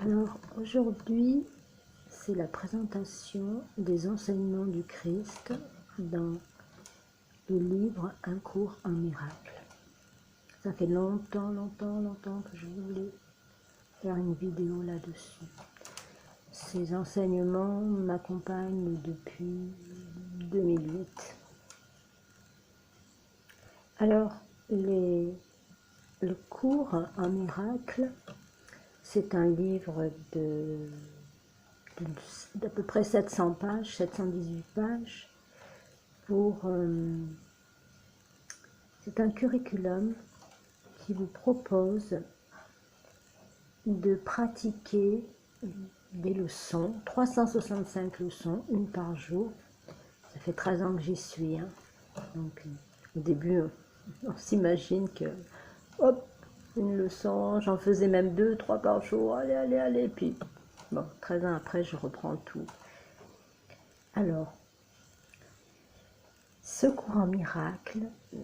Alors aujourd'hui, c'est la présentation des enseignements du Christ dans le livre Un cours en miracle. Ça fait longtemps que je voulais faire une vidéo là-dessus. Ces enseignements m'accompagnent depuis 2008. Alors, le cours en miracle, c'est un livre d'à peu près 700 pages, 718 pages. C'est un curriculum qui vous propose de pratiquer des leçons, 365 leçons, une par jour. Ça fait 13 ans que j'y suis. Donc, au début, on s'imagine que, hop, une leçon, j'en faisais même 2, 3 par jour, allez, puis, bon, 13 ans après, je reprends tout. Alors, ce cours en miracle,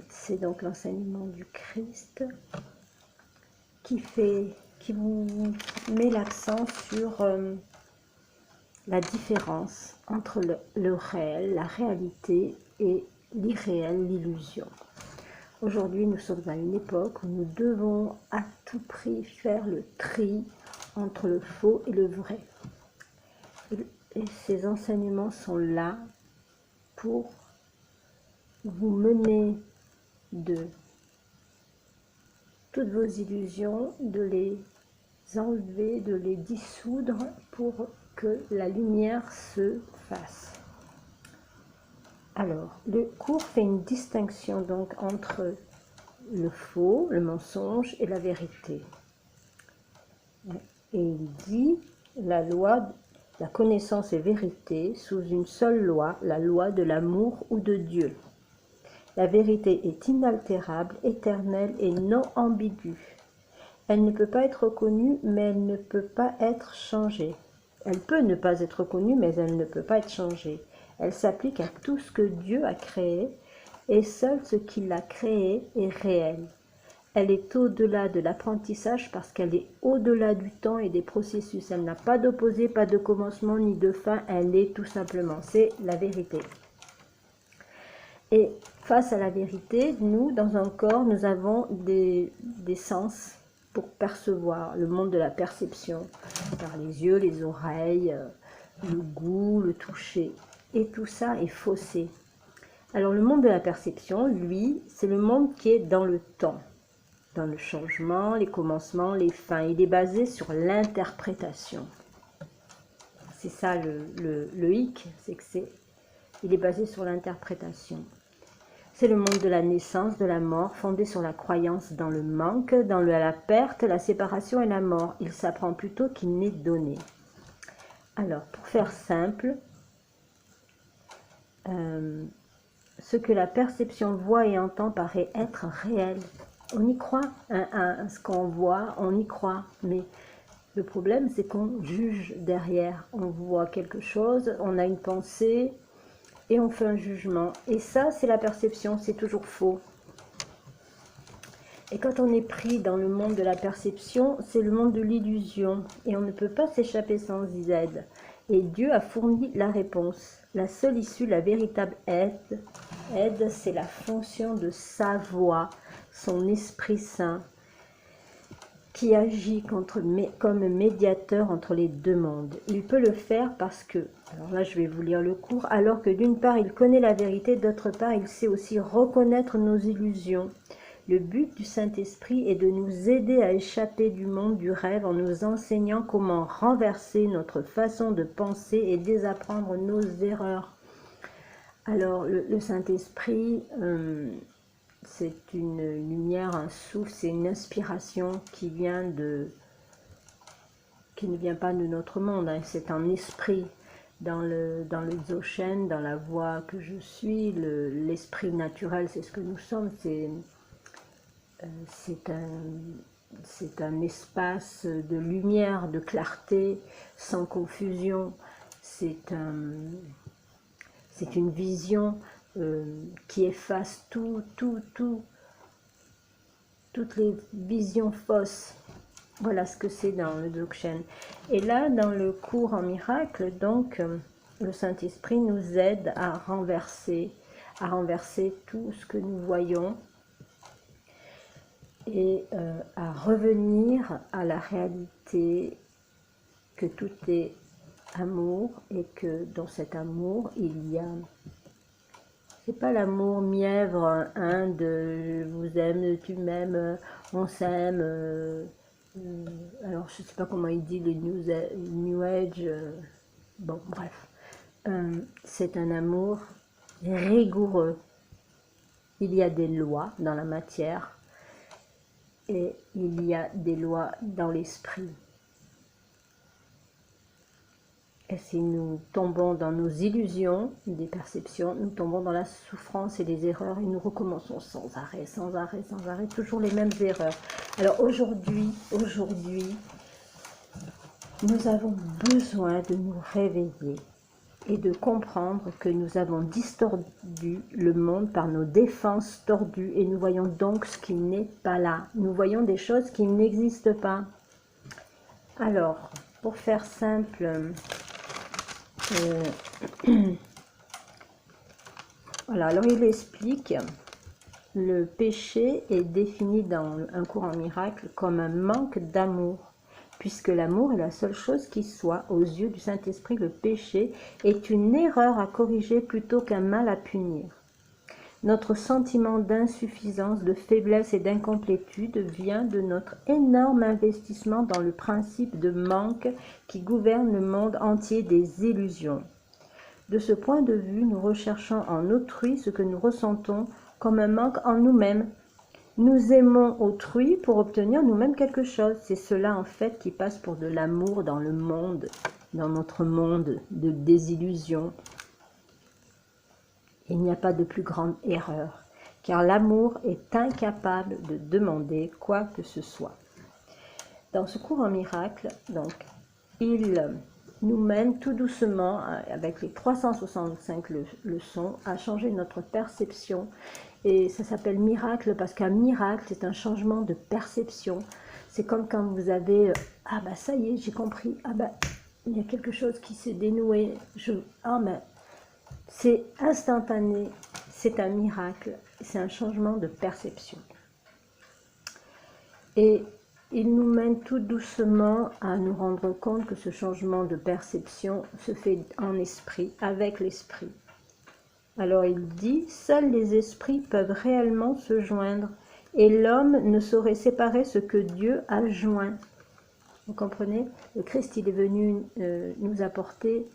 c'est donc l'enseignement du Christ qui vous met l'accent sur la différence entre le réel, la réalité et l'irréel, l'illusion. Aujourd'hui, nous sommes à une époque où nous devons à tout prix faire le tri entre le faux et le vrai. Et ces enseignements sont là pour vous mener de toutes vos illusions, de les enlever, de les dissoudre pour que la lumière se fasse. Alors, le cours fait une distinction donc entre le faux, le mensonge et la vérité. Et il dit la loi, la connaissance est vérité sous une seule loi, la loi de l'amour ou de Dieu. La vérité est inaltérable, éternelle et non ambiguë. Elle ne peut pas être reconnue, mais elle ne peut pas être changée. Elle peut ne pas être reconnue, mais elle ne peut pas être changée. Elle s'applique à tout ce que Dieu a créé, et seul ce qu'il a créé est réel. Elle est au-delà de l'apprentissage parce qu'elle est au-delà du temps et des processus. Elle n'a pas d'opposé, pas de commencement ni de fin, elle est tout simplement. C'est la vérité. Et face à la vérité, nous, dans un corps, nous avons des sens pour percevoir le monde de la perception, par les yeux, les oreilles, le goût, le toucher. Et tout ça est faussé. Alors le monde de la perception, lui, c'est le monde qui est dans le temps, dans le changement, les commencements, les fins. Il est basé sur l'interprétation. C'est ça le hic, c'est que il est basé sur l'interprétation. C'est le monde de la naissance, de la mort, fondé sur la croyance dans le manque, dans la perte, la séparation et la mort. Il s'apprend plutôt qu'il n'est donné. Alors, pour faire simple, ce que la perception voit et entend paraît être réel. On y croit, ce qu'on voit, on y croit, mais le problème c'est qu'on juge derrière. On voit quelque chose, on a une pensée, et on fait un jugement. Et ça, c'est la perception, c'est toujours faux. Et quand on est pris dans le monde de la perception, c'est le monde de l'illusion. Et on ne peut pas s'échapper sans aide. Et Dieu a fourni la réponse. La seule issue, la véritable aide, c'est la fonction de sa voix, son Esprit Saint, qui agit comme médiateur entre les deux mondes. Il peut le faire parce que, alors là je vais vous lire le cours, alors que d'une part il connaît la vérité, d'autre part il sait aussi reconnaître nos illusions. Le but du Saint-Esprit est de nous aider à échapper du monde du rêve en nous enseignant comment renverser notre façon de penser et désapprendre nos erreurs. Alors le Saint-Esprit... c'est une lumière, un souffle, c'est une inspiration qui ne vient pas de notre monde, hein. C'est un esprit dans le Dzogchen, dans la voie que je suis, l'esprit naturel, c'est ce que nous sommes, c'est un espace de lumière, de clarté, sans confusion, c'est une vision qui efface toutes les visions fausses. Voilà ce que c'est dans le Dzogchen. Et là, dans le cours en miracle, donc, le Saint-Esprit nous aide à renverser tout ce que nous voyons et à revenir à la réalité que tout est amour et que dans cet amour, il y a... C'est pas l'amour mièvre, hein, de je vous aime, tu m'aimes, on s'aime. Alors, je sais pas comment il dit le New Age. Bon, bref. C'est un amour rigoureux. Il y a des lois dans la matière et il y a des lois dans l'esprit. Et si nous tombons dans nos illusions, des perceptions, nous tombons dans la souffrance et les erreurs et nous recommençons sans arrêt, sans arrêt, sans arrêt, toujours les mêmes erreurs. Alors aujourd'hui, nous avons besoin de nous réveiller et de comprendre que nous avons distordu le monde par nos défenses tordues et nous voyons donc ce qui n'est pas là. Nous voyons des choses qui n'existent pas. Alors, pour faire simple, voilà, alors il explique, le péché est défini dans un cours en miracle comme un manque d'amour, puisque l'amour est la seule chose qui soit, aux yeux du Saint-Esprit, le péché est une erreur à corriger plutôt qu'un mal à punir. Notre sentiment d'insuffisance, de faiblesse et d'incomplétude vient de notre énorme investissement dans le principe de manque qui gouverne le monde entier des illusions. De ce point de vue, nous recherchons en autrui ce que nous ressentons comme un manque en nous-mêmes. Nous aimons autrui pour obtenir nous-mêmes quelque chose. C'est cela en fait qui passe pour de l'amour dans le monde, dans notre monde de désillusion. Il n'y a pas de plus grande erreur, car l'amour est incapable de demander quoi que ce soit. Dans ce cours en miracle, donc, il nous mène tout doucement, avec les 365 leçons, à changer notre perception. Et ça s'appelle miracle parce qu'un miracle, c'est un changement de perception. C'est comme quand vous avez « Ah bah ça y est, j'ai compris. Ah bah, il y a quelque chose qui s'est dénoué. Ah mais... » C'est instantané, c'est un miracle, c'est un changement de perception. Et il nous mène tout doucement à nous rendre compte que ce changement de perception se fait en esprit, avec l'esprit. Alors il dit, seuls les esprits peuvent réellement se joindre, et l'homme ne saurait séparer ce que Dieu a joint. Vous comprenez? Le Christ, il est venu nous apporter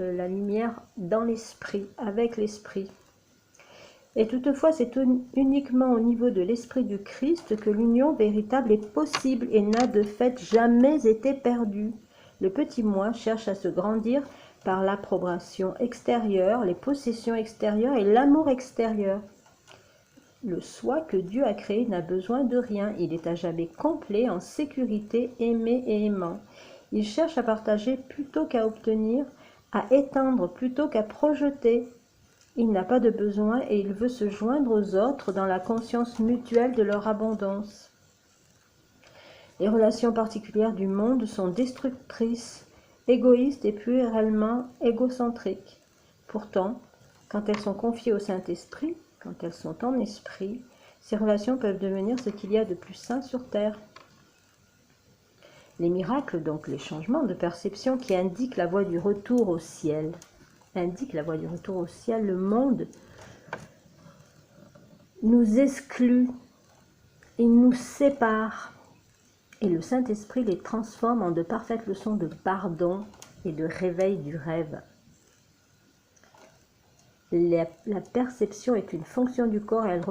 la lumière dans l'esprit, avec l'esprit. Et toutefois, c'est uniquement au niveau de l'esprit du Christ que l'union véritable est possible et n'a de fait jamais été perdue. Le petit moi cherche à se grandir par l'approbation extérieure, les possessions extérieures et l'amour extérieur. Le soi que Dieu a créé n'a besoin de rien, il est à jamais complet, en sécurité, aimé et aimant. Il cherche à partager plutôt qu'à obtenir, à étendre plutôt qu'à projeter. Il n'a pas de besoin et il veut se joindre aux autres dans la conscience mutuelle de leur abondance. Les relations particulières du monde sont destructrices, égoïstes et puérément égocentriques. Pourtant, quand elles sont confiées au Saint-Esprit, quand elles sont en esprit, ces relations peuvent devenir ce qu'il y a de plus sain sur terre. Les miracles, donc les changements de perception qui indiquent la voie du retour au ciel, le monde nous exclut, il nous sépare, et le Saint-Esprit les transforme en de parfaites leçons de pardon et de réveil du rêve. La perception est une fonction du corps et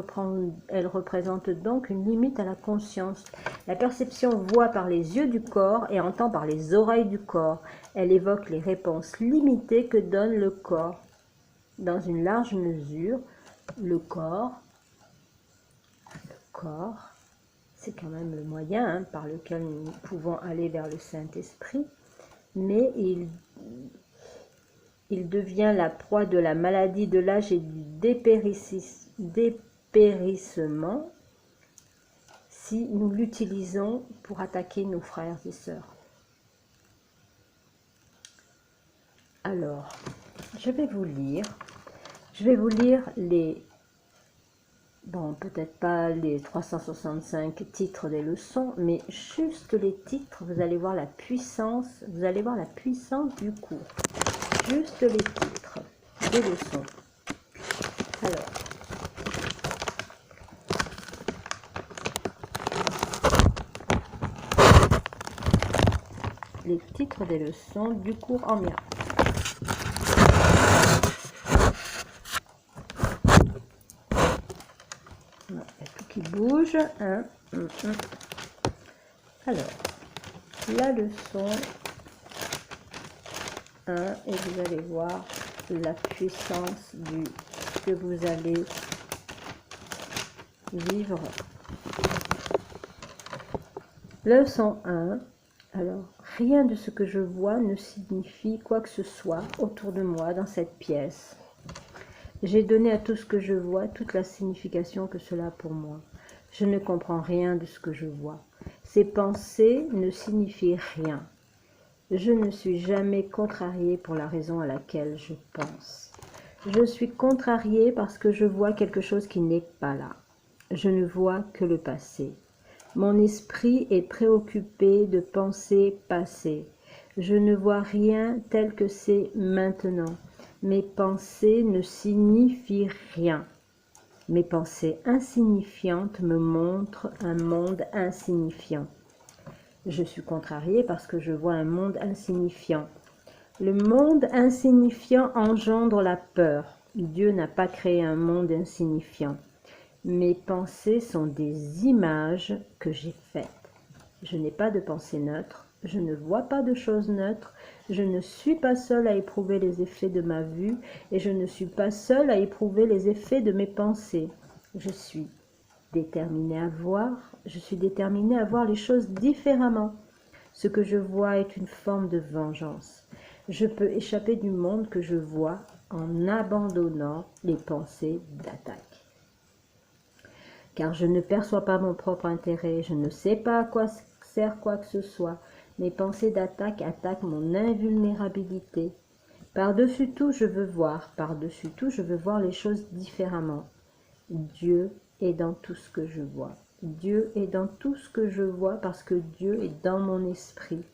elle représente donc une limite à la conscience. La perception voit par les yeux du corps et entend par les oreilles du corps. Elle évoque les réponses limitées que donne le corps. Dans une large mesure, le corps, c'est quand même le moyen par lequel nous pouvons aller vers le Saint-Esprit, mais il devient la proie de la maladie de l'âge et du dépérissement si nous l'utilisons pour attaquer nos frères et sœurs. Alors, je vais vous lire les, bon, peut-être pas les 365 titres des leçons, mais juste les titres, vous allez voir la puissance, du cours. Juste les titres des leçons. Alors, les titres des leçons du cours en miracle. Il y a tout qui bouge. Alors, la leçon 1, et vous allez voir la puissance du que vous allez vivre. Leçon 1. Alors, rien de ce que je vois ne signifie quoi que ce soit autour de moi dans cette pièce. J'ai donné à tout ce que je vois toute la signification que cela a pour moi. Je ne comprends rien de ce que je vois. Ces pensées ne signifient rien. Je ne suis jamais contrariée pour la raison à laquelle je pense. Je suis contrariée parce que je vois quelque chose qui n'est pas là. Je ne vois que le passé. Mon esprit est préoccupé de pensées passées. Je ne vois rien tel que c'est maintenant. Mes pensées ne signifient rien. Mes pensées insignifiantes me montrent un monde insignifiant. Je suis contrariée parce que je vois un monde insignifiant. Le monde insignifiant engendre la peur. Dieu n'a pas créé un monde insignifiant. Mes pensées sont des images que j'ai faites. Je n'ai pas de pensée neutre, je ne vois pas de choses neutres, je ne suis pas seule à éprouver les effets de ma vue et je ne suis pas seule à éprouver les effets de mes pensées. Je suis déterminée à voir les choses différemment. Ce que je vois est une forme de vengeance. Je peux échapper du monde que je vois en abandonnant les pensées d'attaque. Car je ne perçois pas mon propre intérêt, je ne sais pas à quoi sert quoi que ce soit. Mes pensées d'attaque attaquent mon invulnérabilité. Par-dessus tout, je veux voir les choses différemment. Dieu est dans tout ce que je vois. Dieu est dans tout ce que je vois parce que Dieu est dans mon esprit.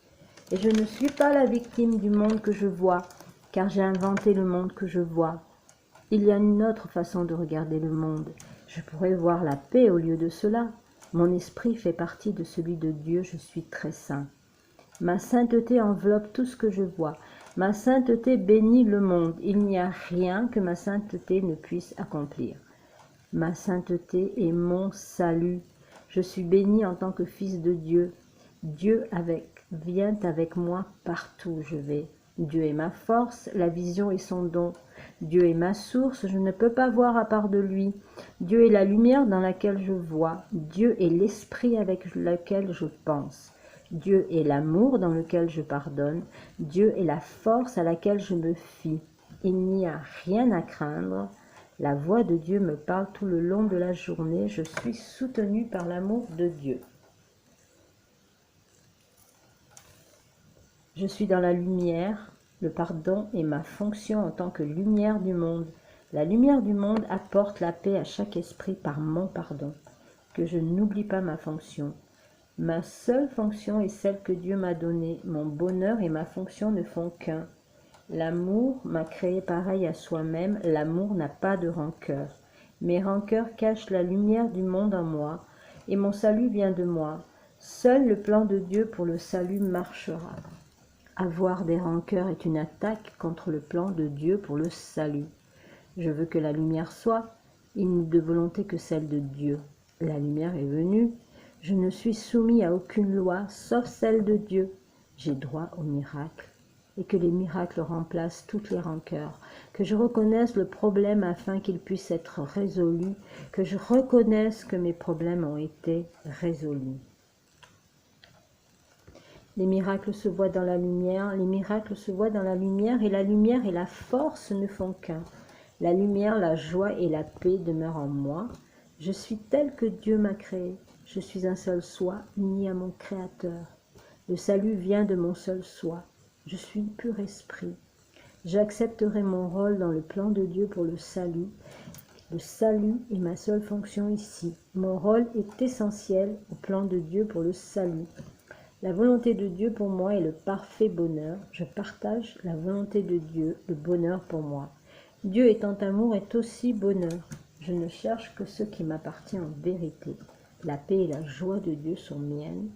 Et je ne suis pas la victime du monde que je vois, car j'ai inventé le monde que je vois. Il y a une autre façon de regarder le monde. Je pourrais voir la paix au lieu de cela. Mon esprit fait partie de celui de Dieu, je suis très saint. Ma sainteté enveloppe tout ce que je vois. Ma sainteté bénit le monde. Il n'y a rien que ma sainteté ne puisse accomplir. Ma sainteté est mon salut. Je suis béni en tant que fils de Dieu. Dieu vient avec moi partout où je vais. Dieu est ma force, la vision est son don. Dieu est ma source, je ne peux pas voir à part de lui. Dieu est la lumière dans laquelle je vois. Dieu est l'esprit avec lequel je pense. Dieu est l'amour dans lequel je pardonne. Dieu est la force à laquelle je me fie. Il n'y a rien à craindre. La voix de Dieu me parle tout le long de la journée. Je suis soutenue par l'amour de Dieu. Je suis dans la lumière. Le pardon est ma fonction en tant que lumière du monde. La lumière du monde apporte la paix à chaque esprit par mon pardon. Que je n'oublie pas ma fonction. Ma seule fonction est celle que Dieu m'a donnée. Mon bonheur et ma fonction ne font qu'un. L'amour m'a créé pareil à soi-même. L'amour n'a pas de rancœur. Mes rancœurs cachent la lumière du monde en moi, et mon salut vient de moi. Seul le plan de Dieu pour le salut marchera. Avoir des rancœurs est une attaque contre le plan de Dieu pour le salut. Je veux que la lumière soit, il n'est de volonté que celle de Dieu. La lumière est venue. Je ne suis soumis à aucune loi, sauf celle de Dieu. J'ai droit au miracle, et que les miracles remplacent toutes les rancœurs. Que je reconnaisse le problème afin qu'il puisse être résolu. Que je reconnaisse que mes problèmes ont été résolus. Les miracles se voient dans la lumière, et la lumière et la force ne font qu'un. La lumière, la joie et la paix demeurent en moi. Je suis telle que Dieu m'a créée. Je suis un seul soi, uni à mon Créateur. Le salut vient de mon seul soi. Je suis pur esprit. J'accepterai mon rôle dans le plan de Dieu pour le salut. Le salut est ma seule fonction ici. Mon rôle est essentiel au plan de Dieu pour le salut. La volonté de Dieu pour moi est le parfait bonheur. Je partage la volonté de Dieu, le bonheur pour moi. Dieu étant amour est aussi bonheur. Je ne cherche que ce qui m'appartient en vérité. La paix et la joie de Dieu sont miennes.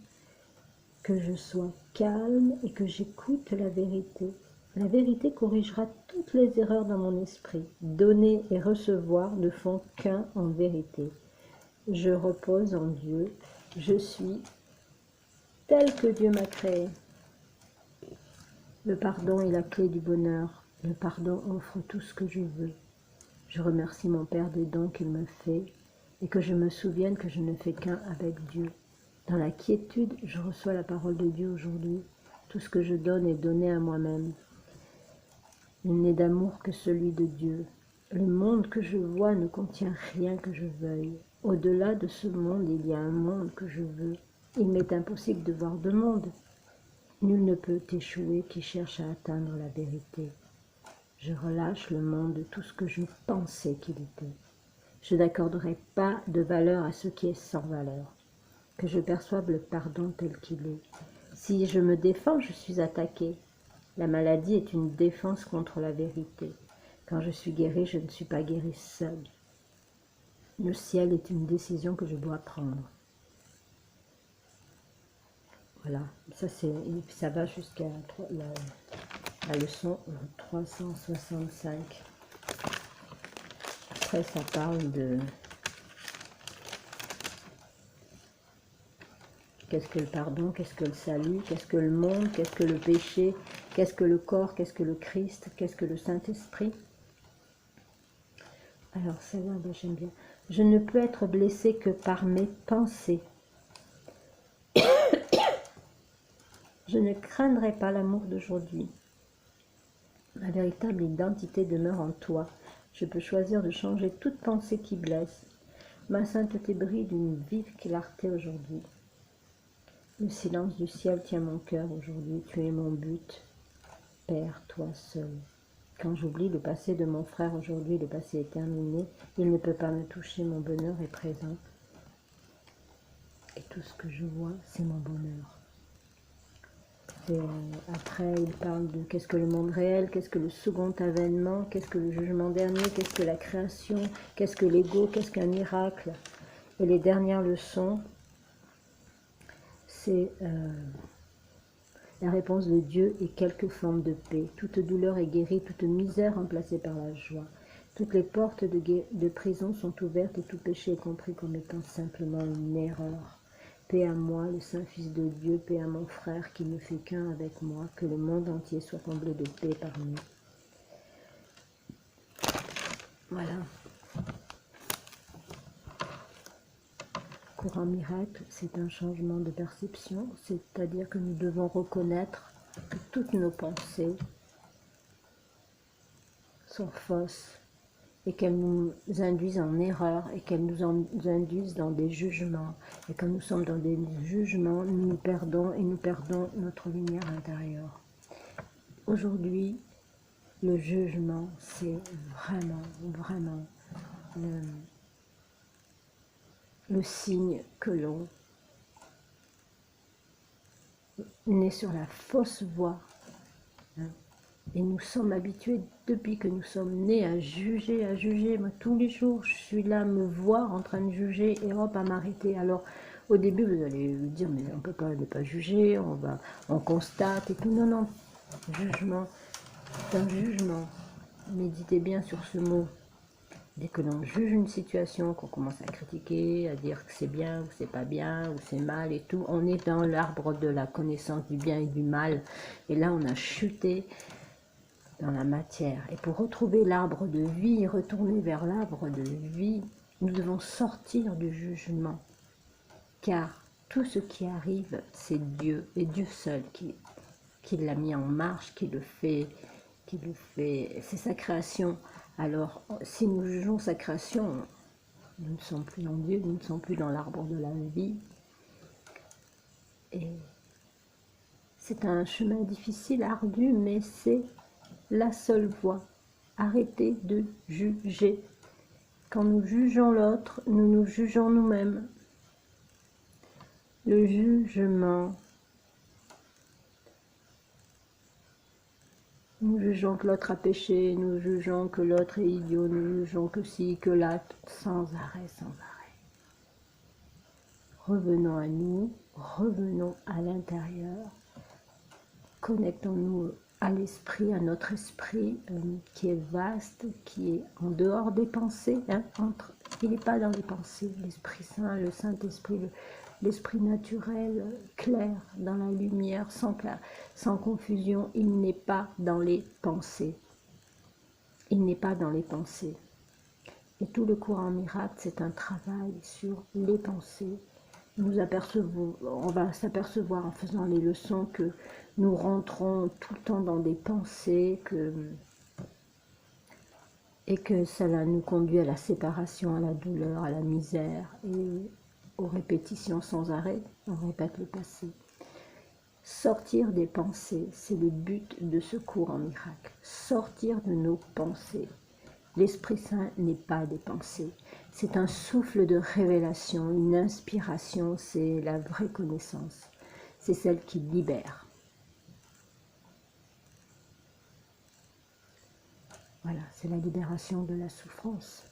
Que je sois calme et que j'écoute la vérité. La vérité corrigera toutes les erreurs dans mon esprit. Donner et recevoir ne font qu'un en vérité. Je repose en Dieu. Je suis tel que Dieu m'a créé. Le pardon est la clé du bonheur. Le pardon offre tout ce que je veux. Je remercie mon Père des dons qu'il me fait et que je me souvienne que je ne fais qu'un avec Dieu. Dans la quiétude, je reçois la parole de Dieu aujourd'hui. Tout ce que je donne est donné à moi-même. Il n'est d'amour que celui de Dieu. Le monde que je vois ne contient rien que je veuille. Au-delà de ce monde, il y a un monde que je veux. Il m'est impossible de voir de monde. Nul ne peut échouer qui cherche à atteindre la vérité. Je relâche le monde de tout ce que je pensais qu'il était. Je n'accorderai pas de valeur à ce qui est sans valeur. Que je perçoive le pardon tel qu'il est. Si je me défends, je suis attaqué. La maladie est une défense contre la vérité. Quand je suis guéri, je ne suis pas guéri seul. Le ciel est une décision que je dois prendre. Voilà, ça va jusqu'à la leçon 365. Après, ça parle de qu'est-ce que le pardon, qu'est-ce que le salut, qu'est-ce que le monde, qu'est-ce que le péché, qu'est-ce que le corps, qu'est-ce que le Christ, qu'est-ce que le Saint-Esprit. Alors, celle-là, j'aime bien. Je ne peux être blessé que par mes pensées. Je ne craindrai pas l'amour d'aujourd'hui. La véritable identité demeure en toi. Je peux choisir de changer toute pensée qui blesse. Ma sainteté brille d'une vive clarté aujourd'hui. Le silence du ciel tient mon cœur aujourd'hui. Tu es mon but. Père, toi seul. Quand j'oublie le passé de mon frère aujourd'hui, le passé est terminé. Il ne peut pas me toucher. Mon bonheur est présent. Et tout ce que je vois, c'est mon bonheur. Et après, il parle de qu'est-ce que le monde réel, qu'est-ce que le second avènement, qu'est-ce que le jugement dernier, qu'est-ce que la création, qu'est-ce que l'ego, qu'est-ce qu'un miracle. Et les dernières leçons, c'est la réponse de Dieu et quelques formes de paix. Toute douleur est guérie, toute misère remplacée par la joie. Toutes les portes de prison sont ouvertes et tout péché est compris comme étant simplement une erreur. Paix à moi, le Saint-Fils de Dieu, paix à mon frère qui ne fait qu'un avec moi, que le monde entier soit comblé de paix par nous. Voilà. Courant miracle, c'est un changement de perception, c'est-à-dire que nous devons reconnaître que toutes nos pensées sont fausses et qu'elles nous induisent en erreur et qu'elles nous induisent dans des jugements. Et quand nous sommes dans des jugements, nous nous perdons et nous perdons notre lumière intérieure. Aujourd'hui, le jugement, c'est vraiment le signe que l'on est sur la fausse voie. Et nous sommes habitués, depuis que nous sommes nés, à juger. Moi, tous les jours, je suis là, me voir en train de juger et hop, à m'arrêter. Alors, au début, vous allez vous dire, mais on peut pas ne pas juger, on constate et tout. Non, non, jugement, c'est un jugement. Méditez bien sur ce mot. Dès que l'on juge une situation, qu'on commence à critiquer, à dire que c'est bien ou c'est pas bien, ou c'est mal et tout, on est dans l'arbre de la connaissance du bien et du mal. Et là, on a chuté dans la matière. Et pour retrouver l'arbre de vie, retourner vers l'arbre de vie, nous devons sortir du jugement. Car tout ce qui arrive, c'est Dieu, et Dieu seul qui l'a mis en marche, qui le fait, c'est sa création. Alors, si nous jugeons sa création, Nous ne sommes plus en Dieu, nous ne sommes plus dans l'arbre de la vie. Et c'est un chemin difficile, ardu, mais c'est la seule voie. Arrêtez de juger. Quand nous jugeons l'autre, nous nous jugeons nous-mêmes. Le jugement. Nous jugeons que l'autre a péché, nous jugeons que l'autre est idiot, nous jugeons que ci, que là, sans arrêt, sans arrêt. Revenons à nous, revenons à l'intérieur, connectons-nous à l'esprit, à notre esprit qui est vaste, qui est en dehors des pensées. Il n'est pas dans les pensées, l'Esprit Saint, le Saint-Esprit, l'esprit naturel, clair, dans la lumière, sans confusion. Il n'est pas dans les pensées. Il n'est pas dans les pensées. Et tout le courant miracle, c'est un travail sur les pensées. On va s'apercevoir en faisant les leçons que nous rentrons tout le temps dans des pensées et que cela nous conduit à la séparation, à la douleur, à la misère et aux répétitions sans arrêt. On répète le passé. Sortir des pensées, c'est le but de ce cours en miracle. Sortir de nos pensées. L'Esprit Saint n'est pas des pensées. C'est un souffle de révélation, une inspiration, c'est la vraie connaissance. C'est celle qui libère. Voilà, c'est la libération de la souffrance.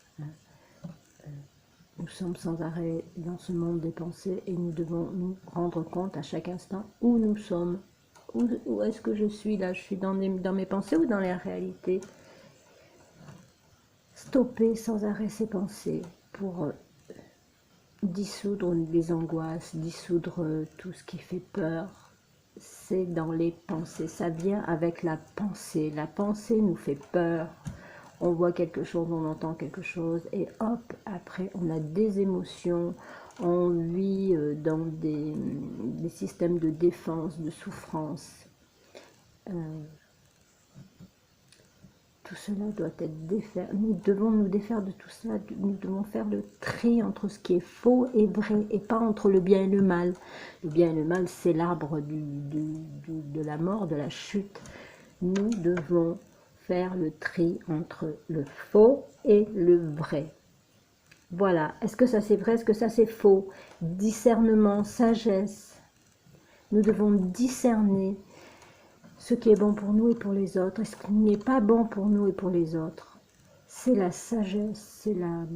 Nous sommes sans arrêt dans ce monde des pensées et nous devons nous rendre compte à chaque instant où nous sommes. Où est-ce que je suis là? Je suis dans mes pensées ou dans la réalité? Stopper sans arrêt ces pensées pour dissoudre les angoisses, dissoudre tout ce qui fait peur. C'est dans les pensées, ça vient avec la pensée. La pensée nous fait peur. On voit quelque chose, on entend quelque chose et hop, après on a des émotions, on vit dans des systèmes de défense, de souffrance. Tout cela doit être défait. Nous devons nous défaire de tout ça. Nous devons faire le tri entre ce qui est faux et vrai, et pas entre le bien et le mal. Le bien et le mal, c'est l'arbre de la mort, de la chute. Nous devons faire le tri entre le faux et le vrai. Voilà. Est-ce que ça c'est vrai? Est-ce que ça c'est faux? Discernement, sagesse. Nous devons discerner ce qui est bon pour nous et pour les autres, et ce qui n'est pas bon pour nous et pour les autres. C'est la sagesse, c'est la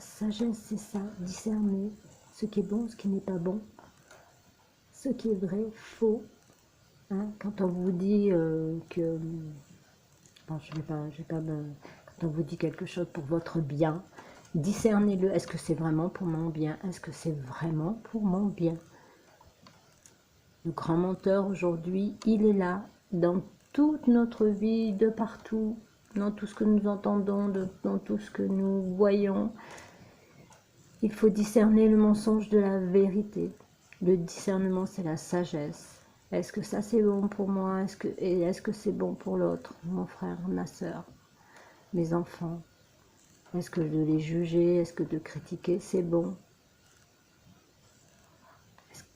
sagesse, c'est ça, discerner ce qui est bon, ce qui n'est pas bon, ce qui est vrai, faux. Quand on vous dit que, bon, quand on vous dit quelque chose pour votre bien, discernez-le. Est-ce que c'est vraiment pour mon bien? Est-ce que c'est vraiment pour mon bien? Le grand menteur aujourd'hui, il est là, dans toute notre vie, de partout, dans tout ce que nous entendons, dans tout ce que nous voyons. Il faut discerner le mensonge de la vérité. Le discernement, c'est la sagesse. Est-ce que ça c'est bon pour moi? Est-ce que c'est bon pour l'autre, mon frère, ma soeur, mes enfants? Est-ce que de les juger, est-ce que de critiquer, c'est bon?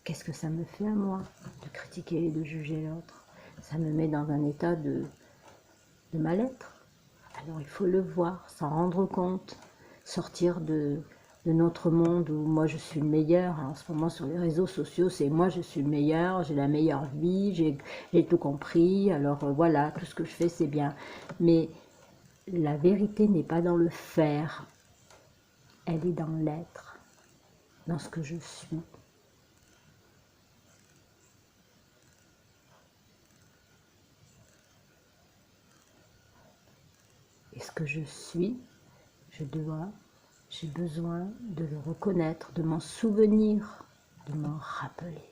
Qu'est-ce que ça me fait à moi de critiquer et de juger l'autre? Ça me met dans un état de mal-être. Alors il faut le voir, s'en rendre compte, sortir de notre monde où moi je suis le meilleur. En ce moment sur les réseaux sociaux, c'est moi je suis le meilleur, j'ai la meilleure vie, j'ai tout compris, alors voilà, tout ce que je fais c'est bien. Mais la vérité n'est pas dans le faire, elle est dans l'être, dans ce que je suis. Et ce que je suis, j'ai besoin de le reconnaître, de m'en souvenir, de m'en rappeler.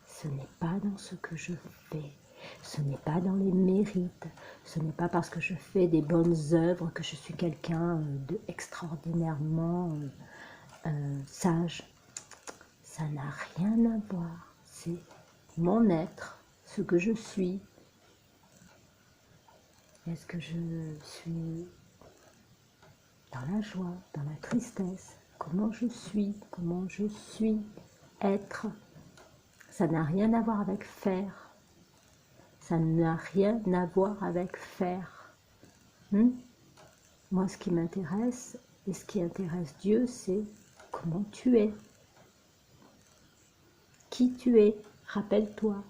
Ce n'est pas dans ce que je fais, ce n'est pas dans les mérites, ce n'est pas parce que je fais des bonnes œuvres que je suis quelqu'un d'extraordinairement sage. Ça n'a rien à voir, c'est mon être, ce que je suis. Est-ce que je suis dans la joie, dans la tristesse, comment je suis, être. Ça n'a rien à voir avec faire. Ça n'a rien à voir avec faire. Moi, ce qui m'intéresse et ce qui intéresse Dieu, c'est comment tu es. Qui tu es, rappelle-toi.